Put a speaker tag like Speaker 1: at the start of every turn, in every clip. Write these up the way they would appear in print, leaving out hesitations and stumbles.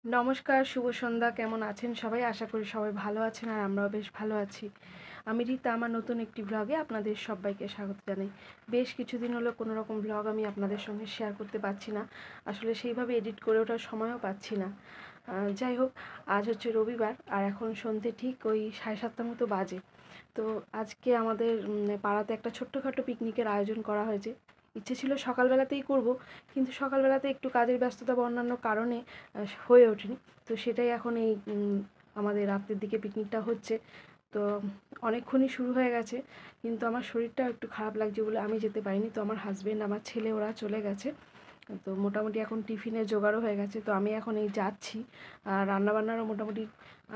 Speaker 1: নমস্কার, শুভ সন্ধ্যা। কেমন আছেন সবাই? আশা করি সবাই ভালো আছেন আর আমরাও বেশ ভালো আছি। আমি রীতা, আমার নতুন একটি ব্লগে আপনাদের সবাইকে স্বাগত জানাই। বেশ কিছুদিন হলো কোনো রকম ব্লগ আমি আপনাদের সঙ্গে শেয়ার করতে পারছি না, আসলে সেইভাবে এডিট করে ওঠার সময়ও পাচ্ছি না। যাই হোক, আজ হচ্ছে রবিবার আর এখন সন্ধ্যে ঠিক ওই 7:30 মতো বাজে। তো আজকে আমাদের পাড়াতে একটা ছোট্টখাটো পিকনিকের আয়োজন করা হয়েছে। ইচ্ছে ছিল সকালবেলাতেই করব, কিন্তু সকালবেলাতে একটু কাজের ব্যস্ততা বা অন্যান্য কারণে হয়ে ওঠেনি। তো সেটাই এখন এই আমাদের রাতের দিকে পিকনিকটা হচ্ছে। তো অনেকক্ষণই শুরু হয়ে গেছে, কিন্তু আমার শরীরটা একটু খারাপ লাগছে বলে আমি যেতে পারিনি। তো আমার হাজবেন্ড, আমার ছেলে ওরা চলে গেছে। তো মোটামুটি এখন টিফিনের জোগাড়ও হয়ে গেছে। তো আমি এখন এই যাচ্ছি, আর রান্নাবান্নারও মোটামুটি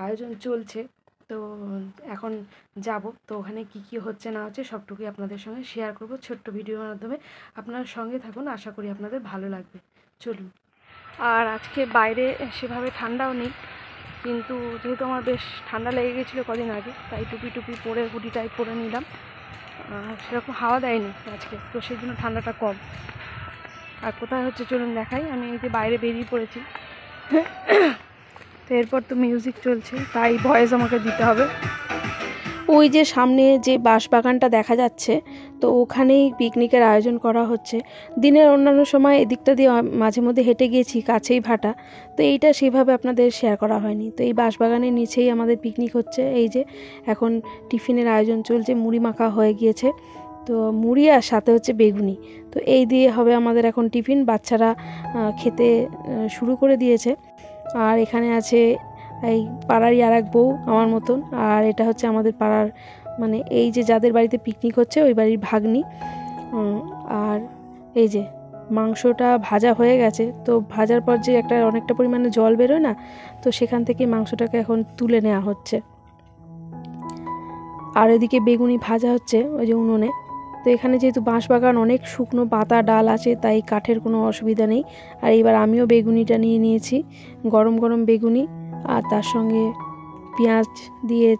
Speaker 1: আয়োজন চলছে। তো এখন যাব, তো ওখানে কি কি হচ্ছে না হচ্ছে সবটুকুই আপনাদের সঙ্গে শেয়ার করব ছোট্ট ভিডিওর মাধ্যমে। আপনার সঙ্গে থাকুন, আশা করি আপনাদের ভালো লাগবে। চলুন। আর আজকে বাইরে সেভাবে ঠান্ডাও নেই, কিন্তু যেহেতু আমার বেশ ঠান্ডা লেগে গেছিলো কদিন আগে, তাই টুপি টুপি পরে হুডিটাই পরে নিলাম। সেরকম হাওয়া দেয়নি আজকে, তো সেই জন্য ঠান্ডাটা কম। আর কোথায় হচ্ছে চলুন দেখাই। আমি এই যে বাইরে বেরিয়ে পড়েছি। তো এরপর তো মিউজিক চলছে, তাই ভয়েস আমাকে দিতে হবে। ওই যে সামনে যে বাঁশবাগানটা দেখা যাচ্ছে, তো ওখানেই পিকনিকের আয়োজন করা হচ্ছে। দিনের অন্যান্য সময় এদিকটা দিয়ে মাঝে মধ্যে হেঁটে গিয়েছি, কাছেই ভাটা। তো এইটা সেভাবে আপনাদের শেয়ার করা হয়নি। তো এই বাঁশবাগানের নিচেই আমাদের পিকনিক হচ্ছে। এই যে এখন টিফিনের আয়োজন চলছে, মুড়ি মাখা হয়ে গিয়েছে। তো মুড়ি আর সাথে হচ্ছে বেগুনি। তো এই দিয়ে হবে আমাদের এখন টিফিন। বাচ্চারা খেতে শুরু করে দিয়েছে। আর এখানে আছে এই পাড়ারই আর এক বউ আমার মতন, আর এটা হচ্ছে আমাদের পাড়ার, মানে এই যে যাদের বাড়িতে পিকনিক হচ্ছে ওই বাড়ির ভাগ্নি। আর এই যে মাংসটা ভাজা হয়ে গেছে। তো ভাজার পর যে একটা অনেকটা পরিমাণে জল বেরোয় না, তো সেখান থেকে মাংসটাকে এখন তুলে নেওয়া হচ্ছে। আর এদিকে বেগুনি ভাজা হচ্ছে ওই যে উনুনে। তো এখানে যেহেতু বাঁশবাগান, অনেক শুকনো পাতা ডাল আছে, তাই কাঠের কোনো অসুবিধা নেই। আর এবার আমিও বেগুনিটা নিয়ে নিয়েছি, গরম গরম বেগুনি, আর তার সঙ্গে পেঁয়াজ দিয়ে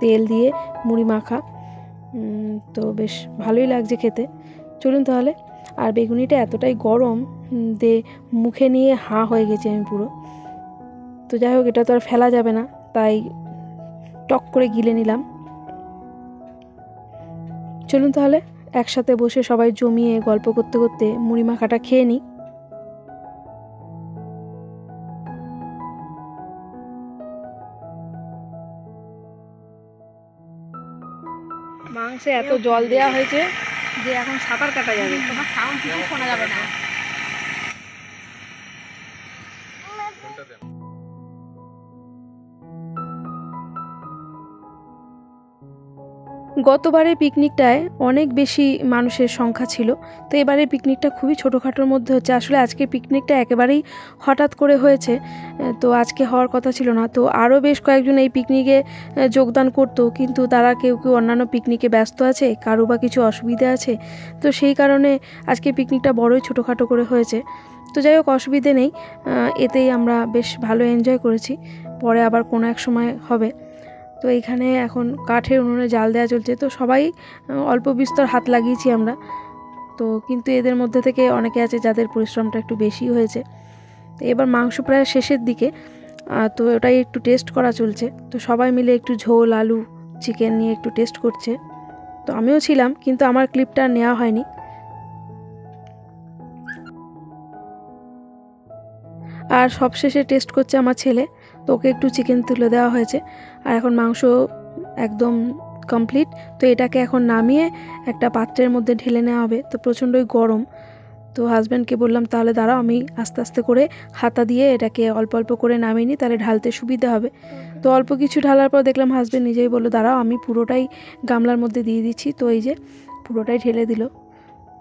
Speaker 1: তেল দিয়ে মুড়ি মাখা। তো বেশ ভালোই লাগছে খেতে। চলুন তাহলে। আর বেগুনিটা এতটাই গরম যে মুখে নিয়ে হাঁ হয়ে গেছি আমি পুরো। তো যাই হোক, এটা তো আর ফেলা যাবে না, তাই টক করে গিলে নিলাম। চলুন তাহলে একসাথে বসে সবাই জমিয়ে গল্প করতে করতে মুড়ি মাখাটা খেয়ে নিই। মাংসে এত জল দেওয়া হয়েছে যে এখন সাঁতার কাটা যাবে, তোমার সাউন্ড কিছু শোনা যাবে না। গতবারের পিকনিকটায় অনেক বেশি মানুষের সংখ্যা ছিল, তো এবারে পিকনিকটা খুবই ছোটোখাটোর মধ্যে হচ্ছে। আসলে আজকে পিকনিকটা একেবারেই হঠাৎ করে হয়েছে, তো আজকে হওয়ার কথা ছিল না। তো আরও বেশ কয়েকজন এই পিকনিকে যোগদান করতো, কিন্তু তারা কেউ কেউ অন্যান্য পিকনিকে ব্যস্ত আছে, কারো বা কিছু অসুবিধা আছে। তো সেই কারণে আজকে পিকনিকটা বড়ই ছোটোখাটো করে হয়েছে। তো যাই হোক, অসুবিধে নেই, এতেই আমরা বেশ ভালো এনজয় করেছি। পরে আবার কোনো এক সময় হবে। তো এইখানে এখন কাঠের উনুনে জাল দেওয়া চলছে। তো সবাই অল্প বিস্তর হাত লাগিয়েছি আমরা। তো কিন্তু এদের মধ্যে থেকে অনেকে আছে যাদের পরিশ্রমটা একটু বেশি হয়েছে। তো এবার মাংস প্রায় শেষের দিকে, তো ওটাই একটু টেস্ট করা চলছে। তো সবাই মিলে একটু ঝোল, আলু, চিকেন নিয়ে একটু টেস্ট করছে। তো আমিও ছিলাম, কিন্তু আমার ক্লিপটা নেওয়া হয়নি। আর সবশেষে টেস্ট করছে আমার ছেলে, তো ওকে একটু চিকেন তুলে দেওয়া হয়েছে। আর এখন মাংস একদম কমপ্লিট। তো এটাকে এখন নামিয়ে একটা পাত্রের মধ্যে ঢেলে নেওয়া হবে। তো প্রচণ্ডই গরম। তো হাজব্যান্ডকে বললাম তাহলে দাঁড়াও, আমি আস্তে আস্তে করে হাতা দিয়ে এটাকে অল্প অল্প করে নামিয়ে নিই, তাহলে ঢালতে সুবিধা হবে। তো অল্প কিছু ঢালার পর দেখলাম হাজব্যান্ড নিজেই বললো দাঁড়াও, আমি পুরোটাই গামলার মধ্যে দিয়ে দিচ্ছি। তো এই যে পুরোটাই ঢেলে দিল।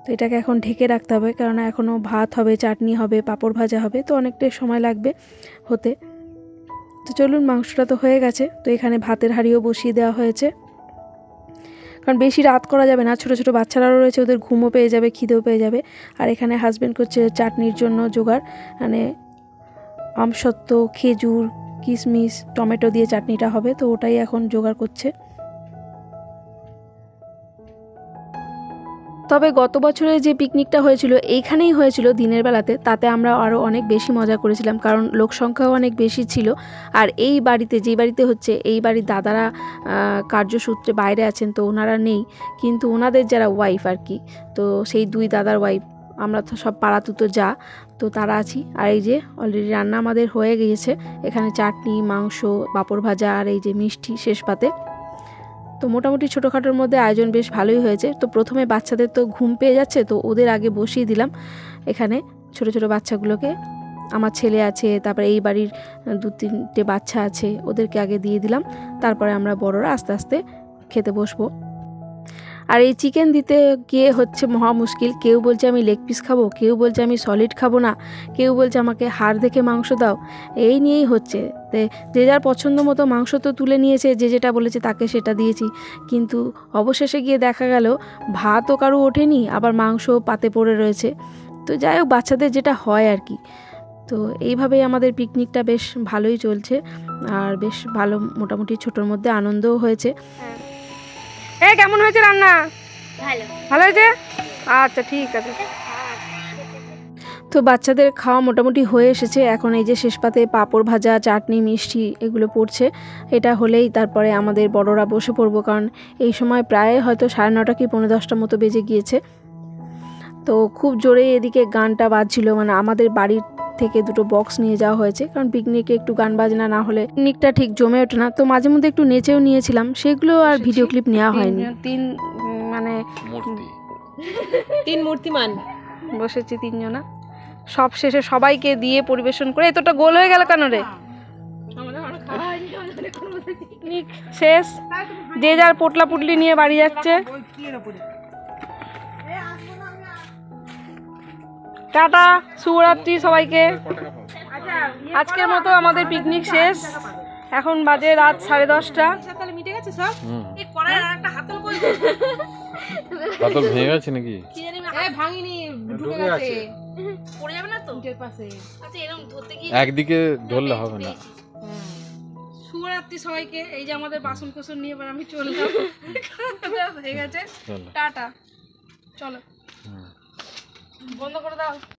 Speaker 1: তো এটাকে এখন ঢেকে রাখতে হবে, কেননা এখনও ভাত হবে, চাটনি হবে, পাঁপড় ভাজা হবে, তো অনেকটাই সময় লাগবে হতে। তো চলুন, মাংসটা তো হয়ে গেছে। তো এখানে ভাতের হাঁড়িও বসিয়ে দেওয়া হয়েছে, কারণ বেশি রাত করা যাবে না, ছোটো ছোটো বাচ্চারাও রয়েছে, ওদের ঘুমও পেয়ে যাবে, খিদেও পেয়ে যাবে। আর এখানে হাজব্যান্ড করছে চাটনির জন্য জোগাড়, মানে আমসত্ত্ব, খেজুর, কিশমিশ, টমেটো দিয়ে চাটনিটা হবে, তো ওটাই এখন জোগাড় করছে। তো তবে গত বছরে যে পিকনিকটা হয়েছিল এইখানেই হয়েছিল দিনের বেলাতে, তাতে আমরা আরও অনেক বেশি মজা করেছিলাম, কারণ লোক সংখ্যাও অনেক বেশি ছিল। আর এই বাড়িতে, যেই বাড়িতে হচ্ছে, এই বাড়ির দাদারা কার্যসূত্রে বাইরে আছেন, তো ওনারা নেই, কিন্তু ওনাদের যারা ওয়াইফ আর কি, তো সেই 2 দাদার ওয়াইফ, আমরা তো সব পাড়াতুতো যা, তো তারা আছি। আর এই যে অলরেডি রান্না আমাদের হয়ে গিয়েছে, এখানে চাটনি, মাংস, পাঁপড় ভাজা আর এই যে মিষ্টি শেষ পাতে। তো মোটামুটি ছোটোখাটোর মধ্যে আয়োজন বেশ ভালোই হয়েছে। তো প্রথমে বাচ্চাদের তো ঘুম পেয়ে যাচ্ছে, তো ওদের আগে বসিয়ে দিলাম এখানে ছোট ছোট বাচ্চাগুলোকে। আমার ছেলে আছে, তারপরে এই বাড়ির 2-3টে বাচ্চা আছে, ওদেরকে আগে দিয়ে দিলাম, তারপরে আমরা বড়রা আস্তে আস্তে খেতে বসবো। আর এই চিকেন দিতে গিয়ে হচ্ছে মহা মুশকিল। কেউ বলছে আমি লেগ পিস খাবো, কেউ বলছে আমি সলিড খাবো না, কেউ বলছে আমাকে হাড় দেখে মাংস দাও। এই নিয়েই হচ্ছে। যে যার পছন্দ মতো মাংস তো তুলে নিয়েছে, যে যেটা বলেছে তাকে সেটা দিয়েছি, কিন্তু অবশেষে গিয়ে দেখা গেল ভাতও কারো ওঠেনি, আবার মাংসও পাতে পড়ে রয়েছে। তো যাই হোক, বাচ্চাদের যেটা হয় আর কি। তো এইভাবেই আমাদের পিকনিকটা বেশ ভালোই চলছে, আর বেশ ভালো, মোটামুটি ছোটোর মধ্যে আনন্দও হয়েছে। কেমন হয়েছে রান্না? ভালো হয়েছে, আচ্ছা ঠিক আছে। তো বাচ্চাদের খাওয়া মোটামুটি হয়ে এসেছে। এখন এই যে শেষ পাতে পাঁপড় ভাজা, চাটনি, মিষ্টি এগুলো পড়ছে। এটা হলেই তারপরে আমাদের বড়রা বসে পড়বো, কারণ এই সময় প্রায় হয়তো 9:30 কি 10:45 মতো বেজে গিয়েছে। তো খুব জোরে এদিকে গানটা বাজছিল, মানে আমাদের বাড়ির থেকে 2টো বক্স নিয়ে যাওয়া হয়েছে, কারণ পিকনিকে একটু গান বাজনা না হলে পিকনিকটা ঠিক জমে ওঠে না। তো মাঝে মধ্যে একটু নেচেও নিয়েছিলাম, সেগুলো আর ভিডিও ক্লিপ নেওয়া হয়নি। তিন মূর্তিমান বসেছি 3 জনা, সব শেষে সবাইকে দিয়ে পরিবেশন করে। এতটা গোল হয়ে গেল কেন রে? শেষ, যে যার পোটলা পুটলি নিয়ে বাড়ি যাচ্ছে। টাটা, শুভরাত্রি সবাইকে। আজকের মতো আমাদের পিকনিক শেষ। এখন বাজে রাত 10:30।
Speaker 2: হাতল ভেঙে গেছে নাকি? একদিকে ধরলে হবে না।
Speaker 1: শুভরাত্রি সবাইকে। এই যে আমাদের বাসন কোসন নিয়ে এবার আমি চললাম, হয়ে গেছে। টাটা, চলো বন্ধ করে দাও।